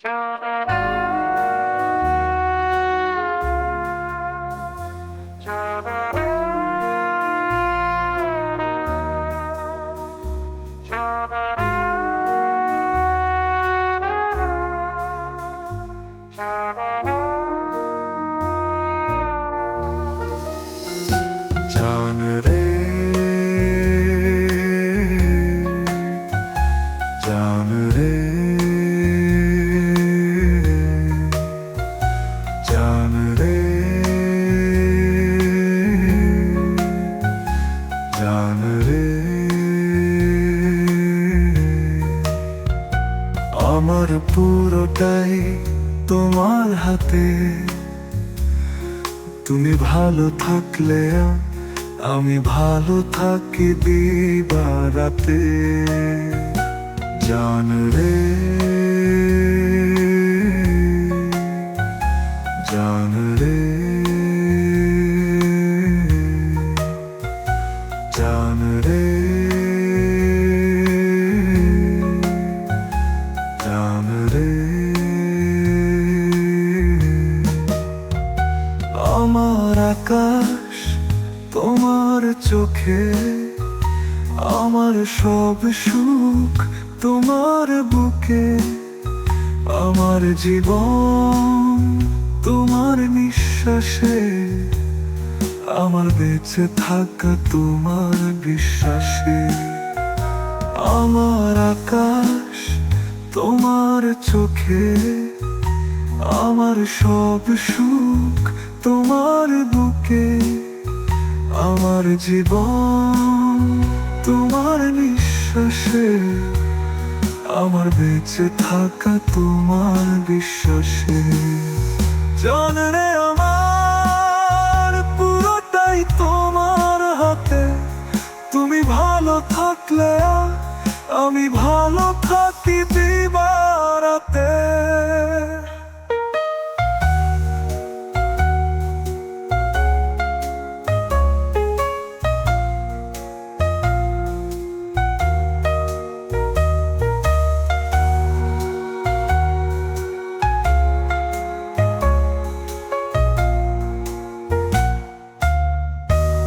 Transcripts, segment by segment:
জান রে জান রে জান রে জান রে আমার পুরোটাই তোমার হাতে, তুমি ভালো থাকলে আমি ভালো থাকি দিবারাতে। জান রে জান রে জান রে জান রে আমার আকাশ তোমার চোখে, আমার সব সুখ তোমার বুকে, আমার জীবন তোমার নিঃশ্বাসে, আমার বেঁচে থাকা তোমার বিশ্বাসে। আমার আকাশ তোমার চোখে, আমার সব সুখ তোমার বুকে, আমার জীবন তোমার নিঃশ্বাসে, আমার বেঁচে থাকা তোমার বিশ্বাসে। জান রে আমার পুরোটাই তোমার হাতে, তুমি ভালো থাকলে আমি ভালো থাকি দিবারাতে।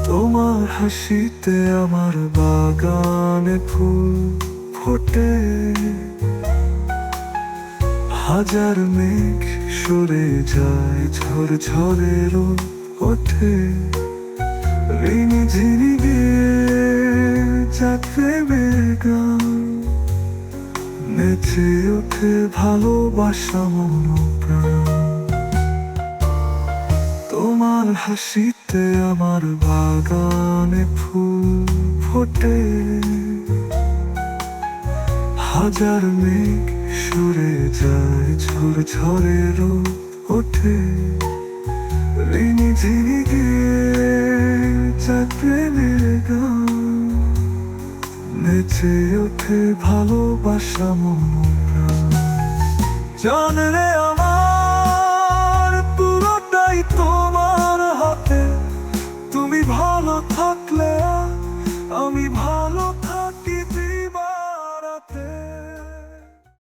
তোমার হাসিতে আমার বাগানে ফুল ফোটে, হাজার মেঘ সরে যায় ঝড় ঝড়ে রোদ ওঠে। ঋণী ঝিনি গিয়ে যাচ্ছে গান, নেচে ওঠে ভালোবাসা মন প্রাণ। তোমার হাসিতে আমার বাগানে ফুল ফোটে, হাজার মেঘ সরে যায় ঝড় ঝড়ে রোদ ওঠে। ঋণী ঝিনি গিয়ে যায় প্রেমের গান, নেচে ওঠে ভালোবাসা মন প্রাণ। জান রে